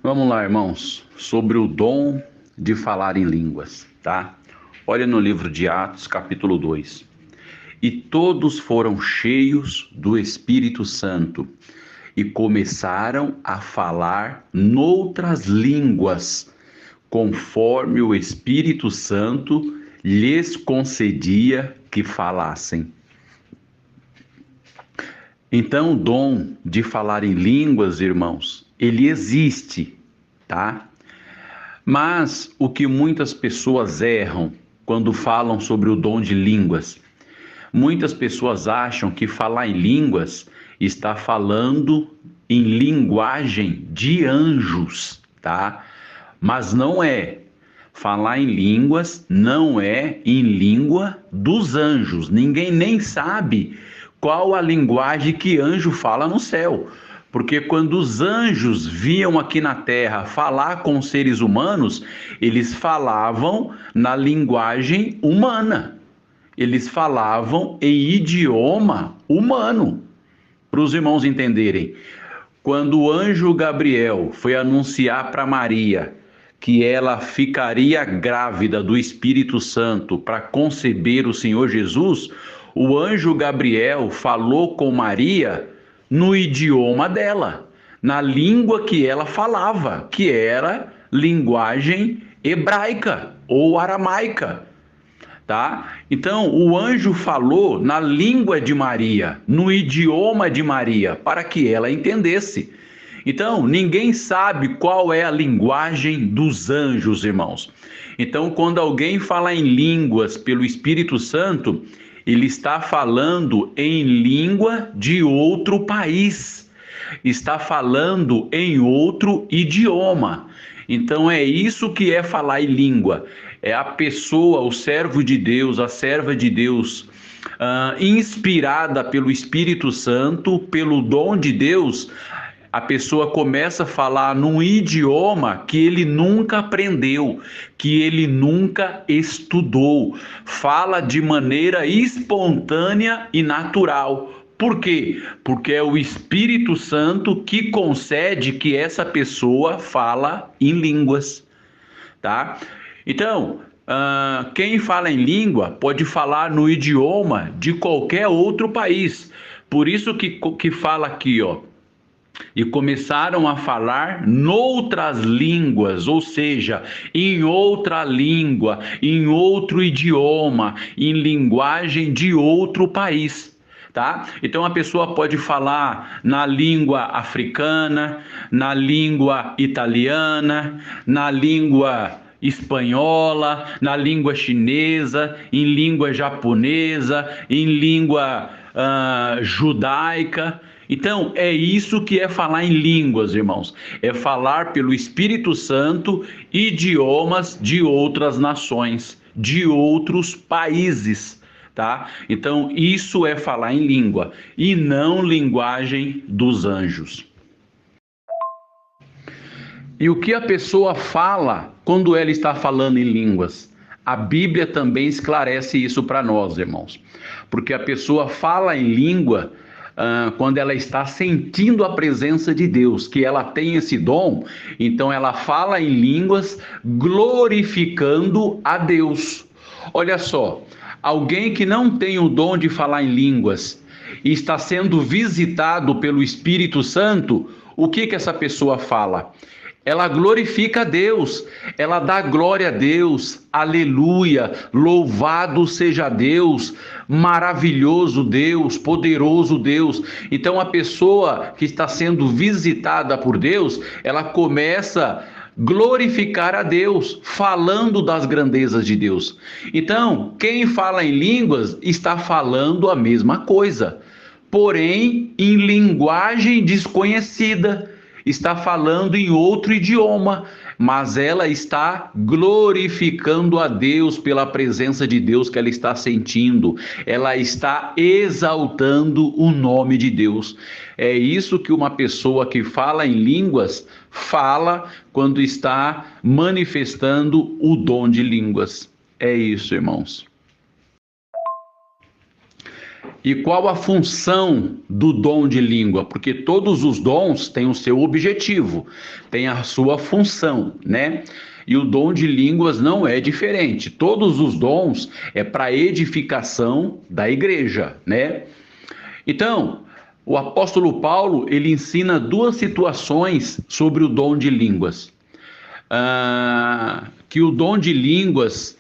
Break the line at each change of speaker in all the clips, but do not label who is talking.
Vamos lá, irmãos, sobre o dom de falar em línguas, tá? Olha no livro de Atos, capítulo 2. E todos foram cheios do Espírito Santo e começaram a falar noutras línguas, conforme o Espírito Santo lhes concedia que falassem. Então, o dom de falar em línguas, irmãos, ele existe, tá? Mas o que muitas pessoas erram quando falam sobre o dom de línguas, muitas pessoas acham que falar em línguas está falando em linguagem de anjos, tá? Mas não é. Falar em línguas não é em língua dos anjos. Ninguém nem sabe qual a linguagem que anjo fala no céu. Porque quando os anjos vinham aqui na terra falar com os seres humanos, eles falavam na linguagem humana. Eles falavam em idioma humano, para os irmãos entenderem. Quando o anjo Gabriel foi anunciar para Maria que ela ficaria grávida do Espírito Santo para conceber o Senhor Jesus, o anjo Gabriel falou com Maria no idioma dela, na língua que ela falava, que era linguagem hebraica ou aramaica. Tá? Então, o anjo falou na língua de Maria, no idioma de Maria, para que ela entendesse. Então, ninguém sabe qual é a linguagem dos anjos, irmãos. Então, quando alguém fala em línguas pelo Espírito Santo, ele está falando em língua de outro país, está falando em outro idioma. Então é isso que é falar em língua. É a pessoa, o servo de Deus, a serva de Deus, inspirada pelo Espírito Santo, pelo dom de Deus, a pessoa começa a falar num idioma que ele nunca aprendeu, que ele nunca estudou. Fala de maneira espontânea e natural. Por quê? Porque é o Espírito Santo que concede que essa pessoa fala em línguas, tá? Então, quem fala em língua pode falar no idioma de qualquer outro país. Por isso que fala aqui, ó. E começaram a falar noutras línguas, ou seja, em outra língua, em outro idioma, em linguagem de outro país. Tá? Então a pessoa pode falar na língua africana, na língua italiana, na língua espanhola, na língua chinesa, em língua japonesa, em língua judaica. Então, é isso que é falar em línguas, irmãos. É falar pelo Espírito Santo idiomas de outras nações, de outros países, tá? Então, isso é falar em língua e não linguagem dos anjos. E o que a pessoa fala quando ela está falando em línguas? A Bíblia também esclarece isso para nós, irmãos. Porque a pessoa fala em língua quando ela está sentindo a presença de Deus, que ela tem esse dom, então ela fala em línguas glorificando a Deus. Olha só, alguém que não tem o dom de falar em línguas e está sendo visitado pelo Espírito Santo, o que essa pessoa fala? Ela glorifica a Deus, ela dá glória a Deus, aleluia, louvado seja Deus, maravilhoso Deus, poderoso Deus. Então a pessoa que está sendo visitada por Deus, ela começa a glorificar a Deus, falando das grandezas de Deus. Então, quem fala em línguas está falando a mesma coisa, porém em linguagem desconhecida. Está falando em outro idioma, mas ela está glorificando a Deus pela presença de Deus que ela está sentindo. Ela está exaltando o nome de Deus. É isso que uma pessoa que fala em línguas fala quando está manifestando o dom de línguas. É isso, irmãos. E qual a função do dom de língua? Porque todos os dons têm o seu objetivo, têm a sua função, né? E o dom de línguas não é diferente. Todos os dons é para edificação da igreja, né? Então, o apóstolo Paulo, ele ensina duas situações sobre o dom de línguas. Que o dom de línguas,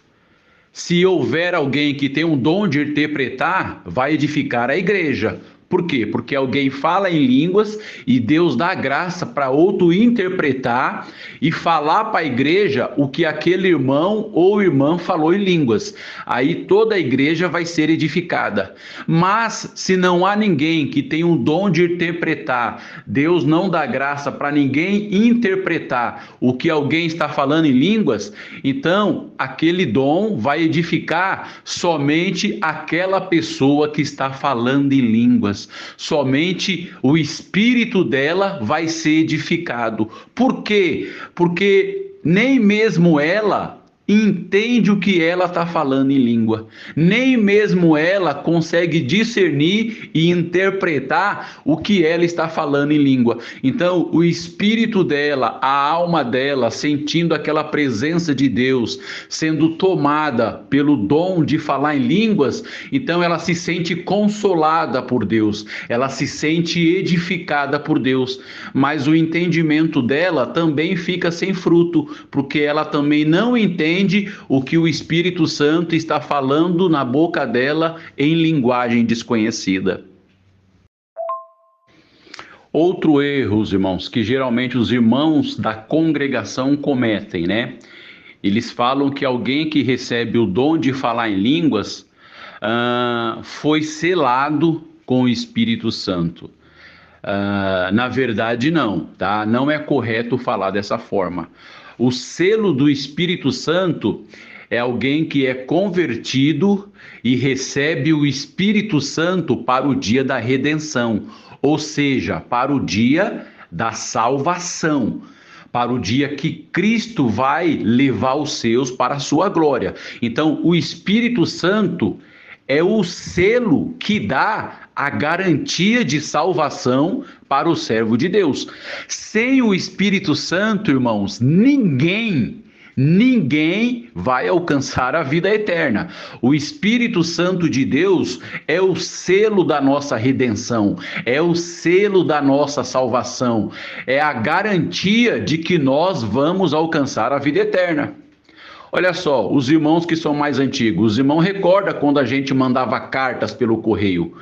se houver alguém que tem um dom de interpretar, vai edificar a igreja. Por quê? Porque alguém fala em línguas e Deus dá graça para outro interpretar e falar para a igreja o que aquele irmão ou irmã falou em línguas. Aí toda a igreja vai ser edificada. Mas se não há ninguém que tem um dom de interpretar, Deus não dá graça para ninguém interpretar o que alguém está falando em línguas, então aquele dom vai edificar somente aquela pessoa que está falando em línguas. Somente o espírito dela vai ser edificado. Por quê? Porque nem mesmo ela entende o que ela está falando em língua. Nem mesmo ela consegue discernir e interpretar o que ela está falando em língua. Então, o espírito dela, a alma dela, sentindo aquela presença de Deus, sendo tomada pelo dom de falar em línguas, então ela se sente consolada por Deus, ela se sente edificada por Deus, mas o entendimento dela também fica sem fruto, porque ela também não entende o que o Espírito Santo está falando na boca dela em linguagem desconhecida. Outro erro, irmãos, que geralmente os irmãos da congregação cometem, né? Eles falam que alguém que recebe o dom de falar em línguas foi selado com o Espírito Santo. Na verdade, não, tá? Não é correto falar dessa forma. O selo do Espírito Santo é alguém que é convertido e recebe o Espírito Santo para o dia da redenção, ou seja, para o dia da salvação, para o dia que Cristo vai levar os seus para a sua glória. Então, o Espírito Santo é o selo que dá a garantia de salvação para o servo de Deus. Sem o Espírito Santo, irmãos, ninguém vai alcançar a vida eterna. O Espírito Santo de Deus é o selo da nossa redenção, é o selo da nossa salvação, é a garantia de que nós vamos alcançar a vida eterna. Olha só, os irmãos que são mais antigos, os irmãos recordam quando a gente mandava cartas pelo correio.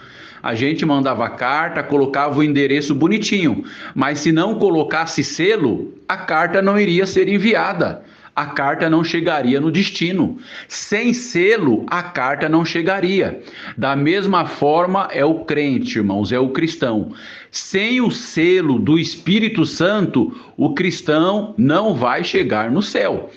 A gente mandava carta, colocava o endereço bonitinho, mas se não colocasse selo, a carta não iria ser enviada. A carta não chegaria no destino. Sem selo, a carta não chegaria. Da mesma forma é o crente, irmãos, é o cristão. Sem o selo do Espírito Santo, o cristão não vai chegar no céu.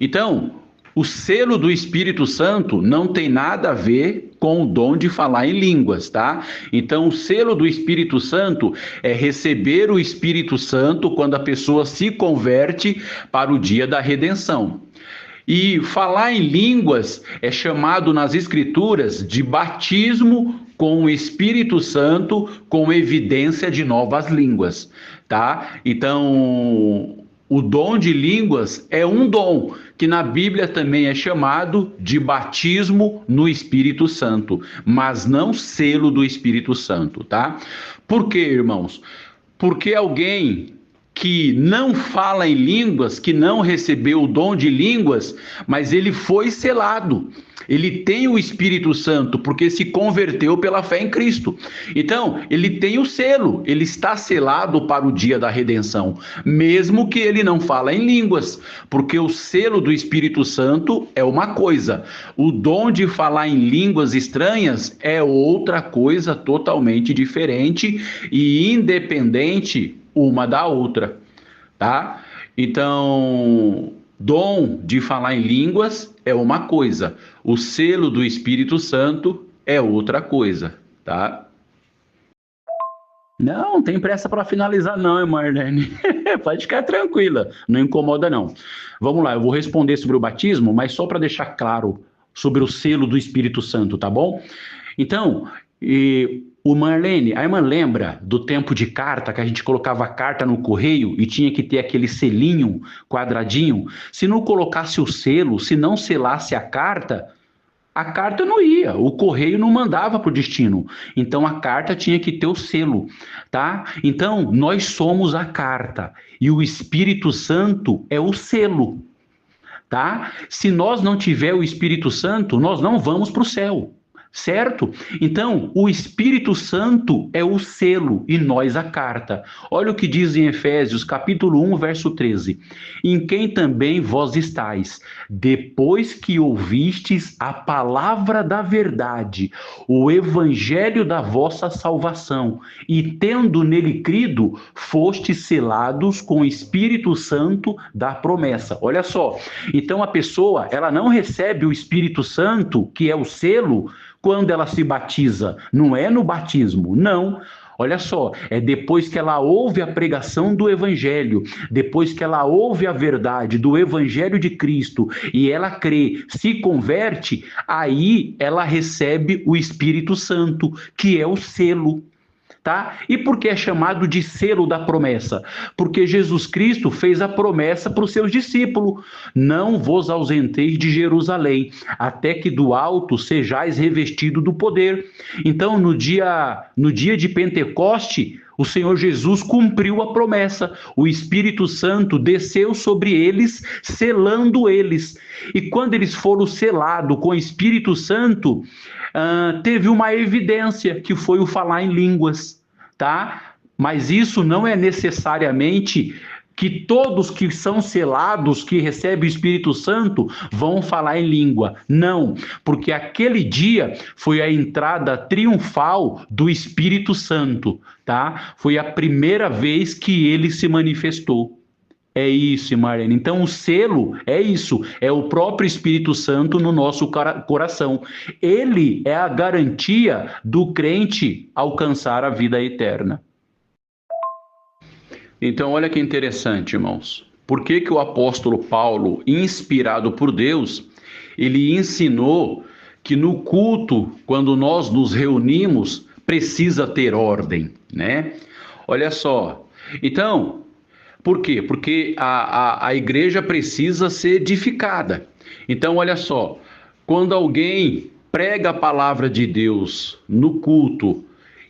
Então, o selo do Espírito Santo não tem nada a ver com o dom de falar em línguas, tá? Então, o selo do Espírito Santo é receber o Espírito Santo quando a pessoa se converte para o dia da redenção. E falar em línguas é chamado nas Escrituras de batismo com o Espírito Santo com evidência de novas línguas, tá? Então, o dom de línguas é um dom que na Bíblia também é chamado de batismo no Espírito Santo, mas não selo do Espírito Santo, tá? Por quê, irmãos? Porque alguém que não fala em línguas, que não recebeu o dom de línguas, mas ele foi selado. Ele tem o Espírito Santo porque se converteu pela fé em Cristo. Então, ele tem o selo, ele está selado para o dia da redenção, mesmo que ele não fala em línguas, porque o selo do Espírito Santo é uma coisa, o dom de falar em línguas estranhas é outra coisa totalmente diferente e independente uma da outra, tá? Então, dom de falar em línguas é uma coisa, o selo do Espírito Santo é outra coisa, tá? Não tem pressa para finalizar não, Marlene. Pode ficar tranquila, não incomoda não. Vamos lá, eu vou responder sobre o batismo, mas só para deixar claro sobre o selo do Espírito Santo, tá bom? Então, E o Marlene, a irmã lembra do tempo de carta, que a gente colocava a carta no correio e tinha que ter aquele selinho quadradinho? Se não colocasse o selo, se não selasse a carta não ia, o correio não mandava para o destino. Então a carta tinha que ter o selo, tá? Então nós somos a carta e o Espírito Santo é o selo, tá? Se nós não tiver o Espírito Santo, nós não vamos para o céu. Certo? Então, o Espírito Santo é o selo e nós a carta. Olha o que diz em Efésios, capítulo 1, verso 13. Em quem também vós estáis, depois que ouvistes a palavra da verdade, o evangelho da vossa salvação, e tendo nele crido, fostes selados com o Espírito Santo da promessa. Olha só. Então, a pessoa, ela não recebe o Espírito Santo, que é o selo, quando ela se batiza, não é no batismo, não. Olha só, é depois que ela ouve a pregação do Evangelho, depois que ela ouve a verdade do Evangelho de Cristo e ela crê, se converte, aí ela recebe o Espírito Santo, que é o selo. Tá? E por que é chamado de selo da promessa? Porque Jesus Cristo fez a promessa para os seus discípulos: não vos ausenteis de Jerusalém, até que do alto sejais revestido do poder. Então, no dia de Pentecoste, o Senhor Jesus cumpriu a promessa. O Espírito Santo desceu sobre eles, selando eles. E quando eles foram selados com o Espírito Santo, teve uma evidência, que foi o falar em línguas, tá? Mas isso não é necessariamente que todos que são selados, que recebem o Espírito Santo, vão falar em língua. Não, porque aquele dia foi a entrada triunfal do Espírito Santo, tá? Foi a primeira vez que ele se manifestou. É isso, Marlene. Então, o selo é isso, é o próprio Espírito Santo no nosso coração. Ele é a garantia do crente alcançar a vida eterna. Então, olha que interessante, irmãos. Por que que o apóstolo Paulo, inspirado por Deus, ele ensinou que no culto, quando nós nos reunimos, precisa ter ordem, né? Olha só. Então, por quê? Porque a igreja precisa ser edificada. Então, olha só, quando alguém prega a palavra de Deus no culto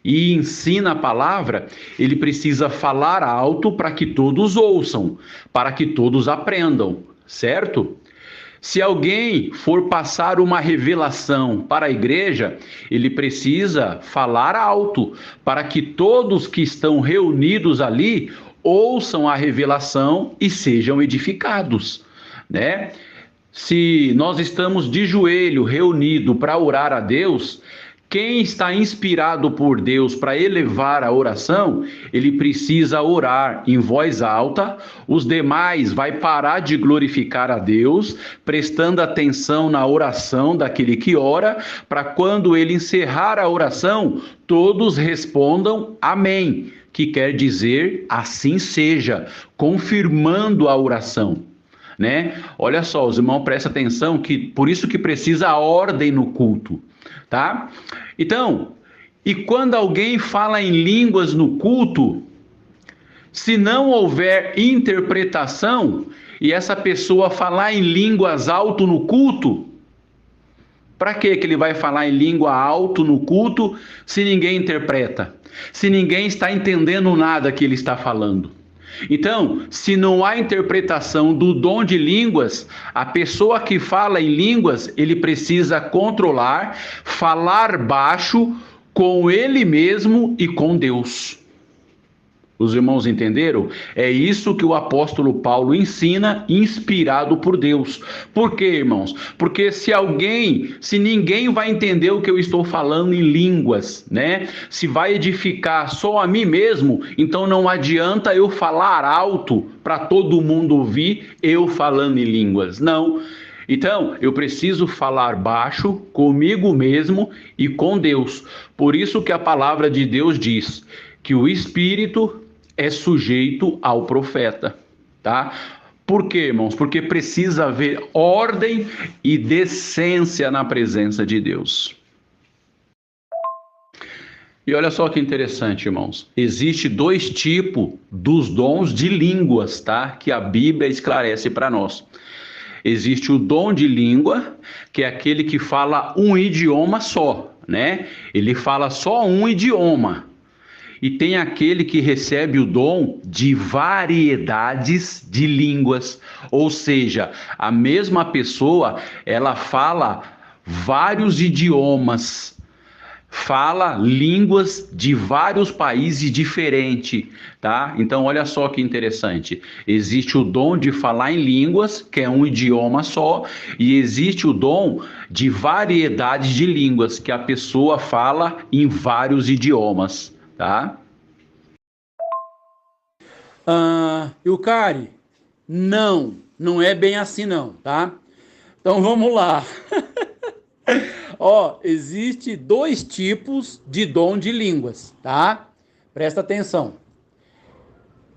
e ensina a palavra, ele precisa falar alto para que todos ouçam, para que todos aprendam, certo? Se alguém for passar uma revelação para a igreja, ele precisa falar alto, para que todos que estão reunidos ali ouçam a revelação e sejam edificados, né? Se nós estamos de joelho reunido para orar a Deus, quem está inspirado por Deus para elevar a oração, ele precisa orar em voz alta. Os demais vai parar de glorificar a Deus, prestando atenção na oração daquele que ora, para quando ele encerrar a oração, todos respondam amém, que quer dizer assim seja, confirmando a oração. Né? Olha só, os irmãos, prestem atenção que por isso que precisa a ordem no culto, tá? Então, e quando alguém fala em línguas no culto, se não houver interpretação e essa pessoa falar em línguas alto no culto, para que ele vai falar em língua alto no culto se ninguém interpreta? Se ninguém está entendendo nada que ele está falando? Então, se não há interpretação do dom de línguas, a pessoa que fala em línguas, ele precisa controlar, falar baixo com ele mesmo e com Deus. Os irmãos entenderam? É isso que o apóstolo Paulo ensina, inspirado por Deus. Por quê, irmãos? Porque se ninguém vai entender o que eu estou falando em línguas, né? Se vai edificar só a mim mesmo, então não adianta eu falar alto para todo mundo ouvir eu falando em línguas. Não. Então, eu preciso falar baixo comigo mesmo e com Deus. Por isso que a palavra de Deus diz que o Espírito é sujeito ao profeta, tá? Por quê, irmãos? Porque precisa haver ordem e decência na presença de Deus. E olha só que interessante, irmãos. Existe dois tipos dos dons de línguas, tá? Que a Bíblia esclarece para nós. Existe o dom de língua, que é aquele que fala um idioma só, né? Ele fala só um idioma. E tem aquele que recebe o dom de variedades de línguas, ou seja, a mesma pessoa, ela fala vários idiomas, fala línguas de vários países diferentes, tá? Então, olha só que interessante. Existe o dom de falar em línguas, que é um idioma só, e existe o dom de variedades de línguas, que a pessoa fala em vários idiomas, tá?
Ilcari, não é bem assim não, tá? Então vamos lá. Ó, existe dois tipos de dom de línguas, tá? Presta atenção.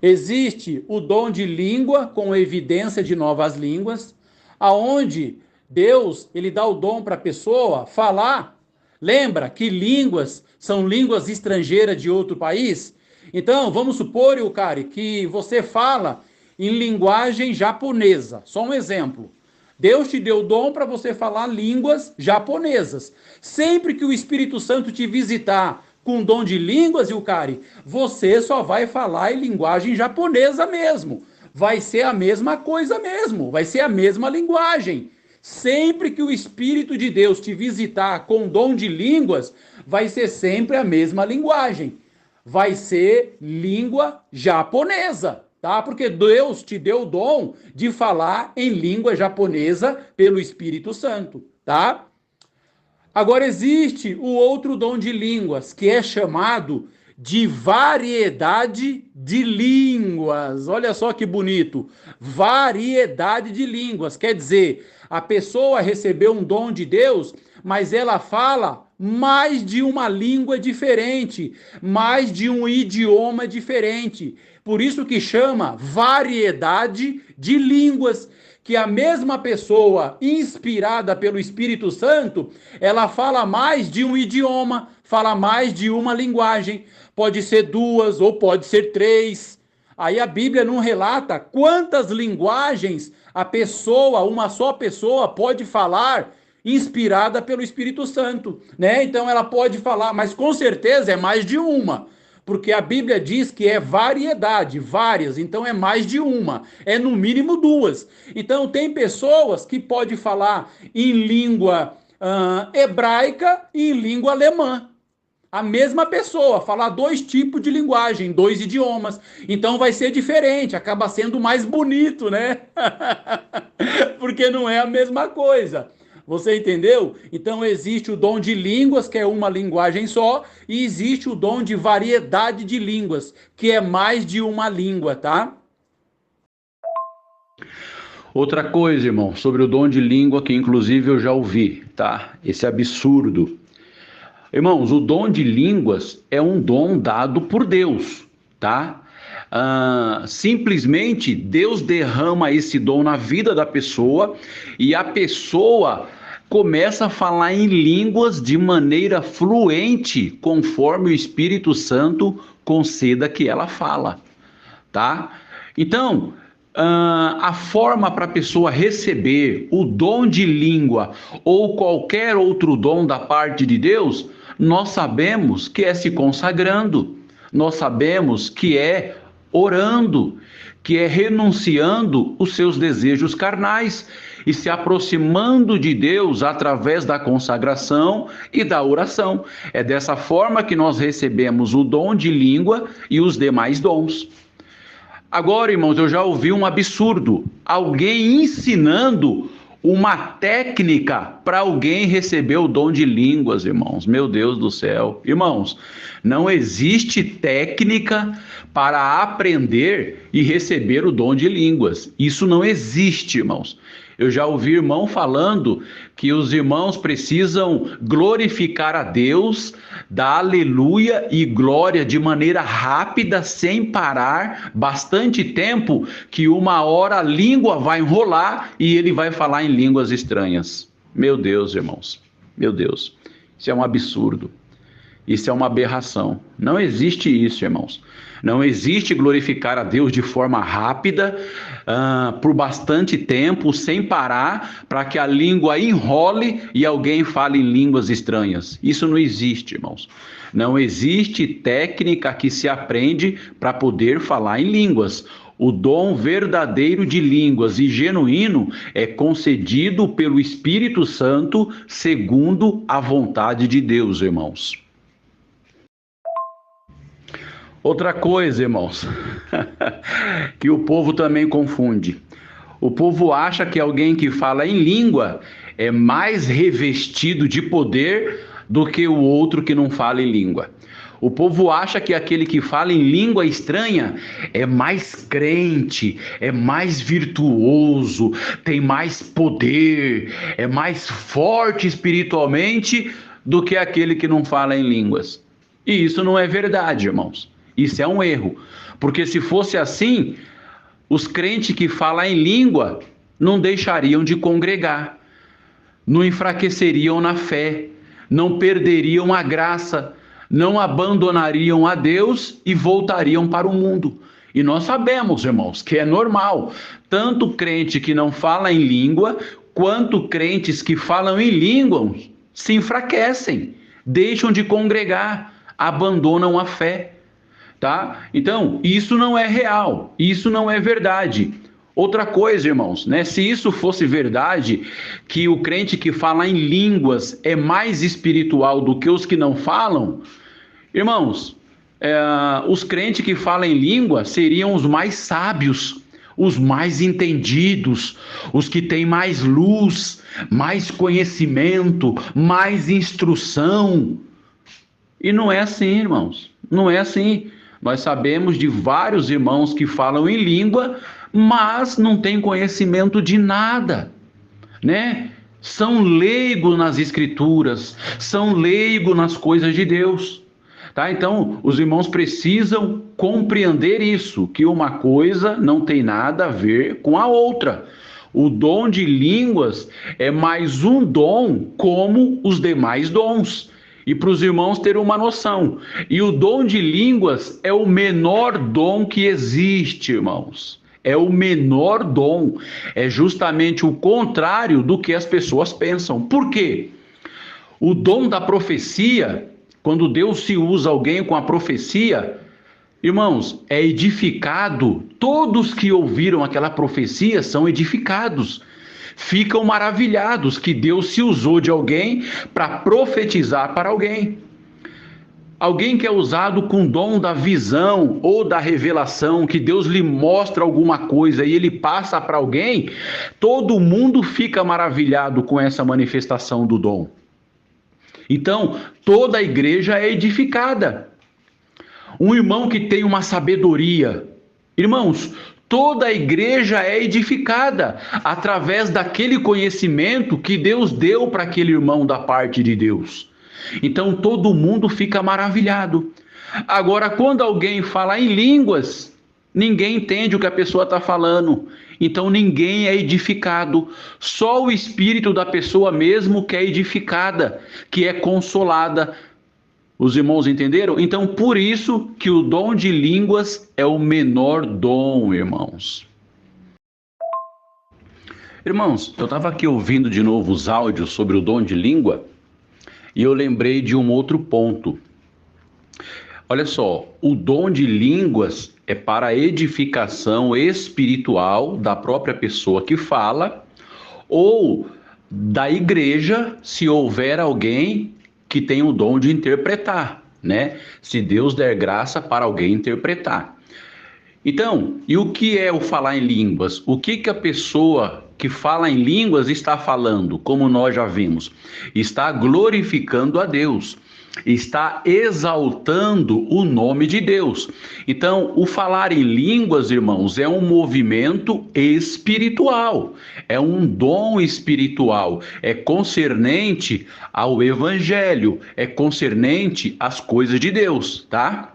Existe o dom de língua com evidência de novas línguas, aonde Deus, ele dá o dom para a pessoa falar. Lembra que línguas são línguas estrangeiras de outro país? Então, vamos supor, Yukari, que você fala em linguagem japonesa. Só um exemplo. Deus te deu o dom para você falar línguas japonesas. Sempre que o Espírito Santo te visitar com dom de línguas, Yukari, você só vai falar em linguagem japonesa mesmo. Vai ser a mesma coisa mesmo, vai ser a mesma linguagem. Sempre que o Espírito de Deus te visitar com dom de línguas, vai ser sempre a mesma linguagem. Vai ser língua japonesa, tá? Porque Deus te deu o dom de falar em língua japonesa pelo Espírito Santo, tá? Agora existe o outro dom de línguas, que é chamado de variedade de línguas. Olha só que bonito. Variedade de línguas. Quer dizer, a pessoa recebeu um dom de Deus, mas ela fala mais de uma língua diferente, mais de um idioma diferente. Por isso que chama variedade de línguas, que a mesma pessoa inspirada pelo Espírito Santo, ela fala mais de um idioma, fala mais de uma linguagem. Pode ser duas ou pode ser três. Aí a Bíblia não relata quantas linguagens a pessoa, uma só pessoa, pode falar inspirada pelo Espírito Santo, né? Então ela pode falar, mas com certeza é mais de uma, porque a Bíblia diz que é variedade, várias, então é mais de uma, é no mínimo duas. Então tem pessoas que podem falar em língua hebraica e em língua alemã. A mesma pessoa, falar dois tipos de linguagem, dois idiomas. Então vai ser diferente, acaba sendo mais bonito, né? Porque não é a mesma coisa. Você entendeu? Então existe o dom de línguas, que é uma linguagem só, e existe o dom de variedade de línguas, que é mais de uma língua, tá?
Outra coisa, irmão, sobre o dom de língua, que inclusive eu já ouvi, tá? Esse absurdo. Irmãos, o dom de línguas é um dom dado por Deus, tá? Simplesmente Deus derrama esse dom na vida da pessoa e a pessoa começa a falar em línguas de maneira fluente, conforme o Espírito Santo conceda que ela fala, tá? Então, a forma para a pessoa receber o dom de língua ou qualquer outro dom da parte de Deus, nós sabemos que é se consagrando, nós sabemos que é orando, que é renunciando os seus desejos carnais e se aproximando de Deus através da consagração e da oração. É dessa forma que nós recebemos o dom de língua e os demais dons. Agora, irmãos, eu já ouvi um absurdo. Alguém ensinando uma técnica para alguém receber o dom de línguas, irmãos. Meu Deus do céu. Irmãos, não existe técnica para aprender e receber o dom de línguas. Isso não existe, irmãos. Eu já ouvi irmão falando que os irmãos precisam glorificar a Deus, dar aleluia e glória de maneira rápida, sem parar, bastante tempo, que uma hora a língua vai enrolar e ele vai falar em línguas estranhas. Meu Deus, irmãos, meu Deus, isso é um absurdo. Isso é uma aberração. Não existe isso, irmãos. Não existe glorificar a Deus de forma rápida, por bastante tempo, sem parar, para que a língua enrole e alguém fale em línguas estranhas. Isso não existe, irmãos. Não existe técnica que se aprende para poder falar em línguas. O dom verdadeiro de línguas e genuíno é concedido pelo Espírito Santo, segundo a vontade de Deus, irmãos. Outra coisa, irmãos, que o povo também confunde. O povo acha que alguém que fala em língua é mais revestido de poder do que o outro que não fala em língua. O povo acha que aquele que fala em língua estranha é mais crente, é mais virtuoso, tem mais poder, é mais forte espiritualmente do que aquele que não fala em línguas. E isso não é verdade, irmãos. Isso é um erro. Porque se fosse assim, os crentes que falam em língua não deixariam de congregar, não enfraqueceriam na fé, não perderiam a graça, não abandonariam a Deus e voltariam para o mundo. E nós sabemos, irmãos, que é normal, tanto crente que não fala em língua, quanto crentes que falam em língua se enfraquecem, deixam de congregar, abandonam a fé, tá? Então, isso não é real, isso não é verdade. Outra coisa, irmãos, né? Se isso fosse verdade, que o crente que fala em línguas é mais espiritual do que os que não falam, irmãos, os crentes que falam em língua seriam os mais sábios, os mais entendidos, os que têm mais luz, mais conhecimento, mais instrução. E não é assim, irmãos, não é assim. Nós sabemos de vários irmãos que falam em língua, mas não têm conhecimento de nada, né? São leigos nas escrituras, são leigos nas coisas de Deus, tá? Então, os irmãos precisam compreender isso, que uma coisa não tem nada a ver com a outra. O dom de línguas é mais um dom como os demais dons. E para os irmãos terem uma noção, e o dom de línguas é o menor dom que existe, irmãos. É o menor dom, é justamente o contrário do que as pessoas pensam. Por quê? O dom da profecia, quando Deus se usa alguém com a profecia, irmãos, é edificado. Todos que ouviram aquela profecia são edificados. Ficam maravilhados que Deus se usou de alguém para profetizar para alguém. Alguém que é usado com dom da visão ou da revelação, que Deus lhe mostra alguma coisa e ele passa para alguém, todo mundo fica maravilhado com essa manifestação do dom. Então, toda a igreja é edificada. Um irmão que tem uma sabedoria, irmãos, toda a igreja é edificada através daquele conhecimento que Deus deu para aquele irmão da parte de Deus. Então todo mundo fica maravilhado. Agora, quando alguém fala em línguas, ninguém entende o que a pessoa está falando. Então ninguém é edificado. Só o espírito da pessoa mesmo que é edificada, que é consolada. Os irmãos entenderam? Então, por isso que o dom de línguas é o menor dom, irmãos. Irmãos, eu estava aqui ouvindo de novo os áudios sobre o dom de língua e eu lembrei de um outro ponto. Olha só, o dom de línguas é para a edificação espiritual da própria pessoa que fala ou da igreja, se houver alguém que tem o dom de interpretar, né? Se Deus der graça para alguém interpretar. Então, e o que é o falar em línguas? O que a pessoa que fala em línguas está falando? Como nós já vimos, está glorificando a Deus, está exaltando o nome de Deus. Então, o falar em línguas, irmãos, é um movimento espiritual, é um dom espiritual, é concernente ao evangelho, é concernente às coisas de Deus, tá?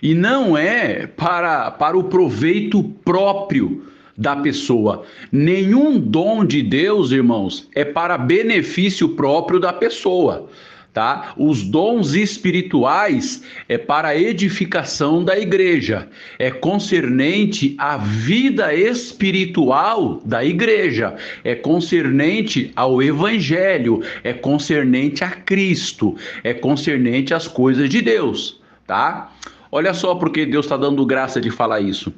E não é para o proveito próprio da pessoa. Nenhum dom de Deus, irmãos, é para benefício próprio da pessoa. tá? Os dons espirituais é para a edificação da igreja, é concernente à vida espiritual da igreja, é concernente ao evangelho, é concernente a Cristo, é concernente às coisas de Deus, tá? Olha só porque Deus está dando graça de falar isso.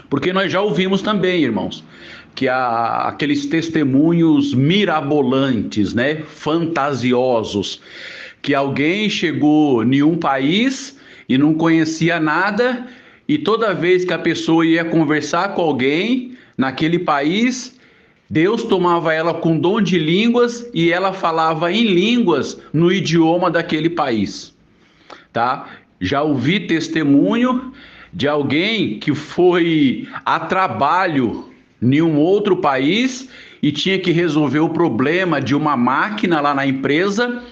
Porque nós já ouvimos também, irmãos, que há aqueles testemunhos mirabolantes, né, fantasiosos, que alguém chegou em um país e não conhecia nada, e toda vez que a pessoa ia conversar com alguém naquele país, Deus tomava ela com dom de línguas e ela falava em línguas no idioma daquele país, tá? Já ouvi testemunho de alguém que foi a trabalho em um outro país e tinha que resolver o problema de uma máquina lá na empresa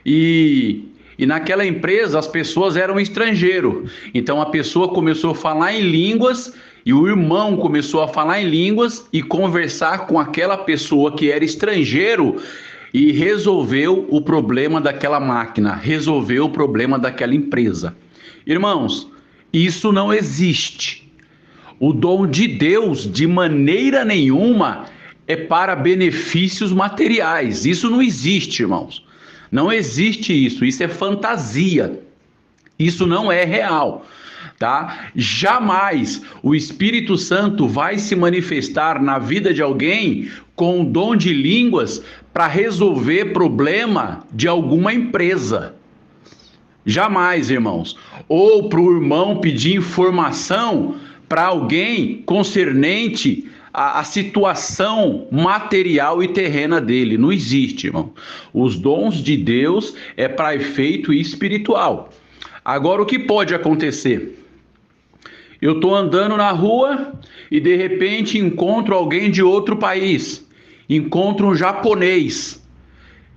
e naquela empresa as pessoas eram estrangeiros. Então a pessoa começou a falar em línguas e o irmão começou a falar em línguas e conversar com aquela pessoa que era estrangeiro e resolveu o problema daquela máquina, resolveu o problema daquela empresa. Irmãos, isso não existe. O dom de Deus, de maneira nenhuma, é para benefícios materiais. Isso não existe, irmãos. Não existe isso. Isso é fantasia. Isso não é real, tá? Jamais o Espírito Santo vai se manifestar na vida de alguém com o dom de línguas para resolver problema de alguma empresa. Jamais, irmãos. Ou para o irmão pedir informação para alguém concernente à situação material e terrena dele. Não existe, irmão. Os dons de Deus é para efeito espiritual. Agora, o que pode acontecer? Eu estou andando na rua e de repente encontro alguém de outro país. Encontro um japonês.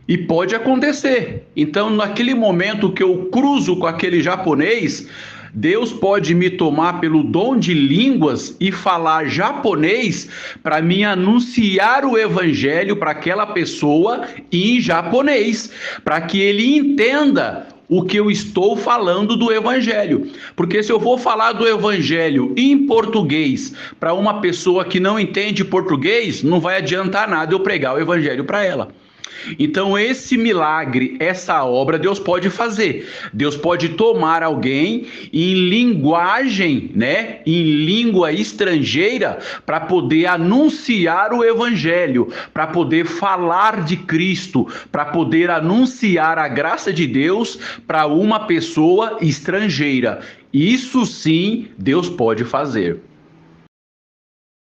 E pode acontecer. Então, naquele momento que eu cruzo com aquele japonês, Deus pode me tomar pelo dom de línguas e falar japonês para me anunciar o evangelho para aquela pessoa em japonês, para que ele entenda o que eu estou falando do evangelho. Porque se eu vou falar do evangelho em português para uma pessoa que não entende português, não vai adiantar nada eu pregar o evangelho para ela. Então esse milagre, essa obra, Deus pode fazer. Deus pode tomar alguém em linguagem, né, em língua estrangeira, para poder anunciar o evangelho, para poder falar de Cristo, para poder anunciar a graça de Deus para uma pessoa estrangeira. Isso sim, Deus pode fazer.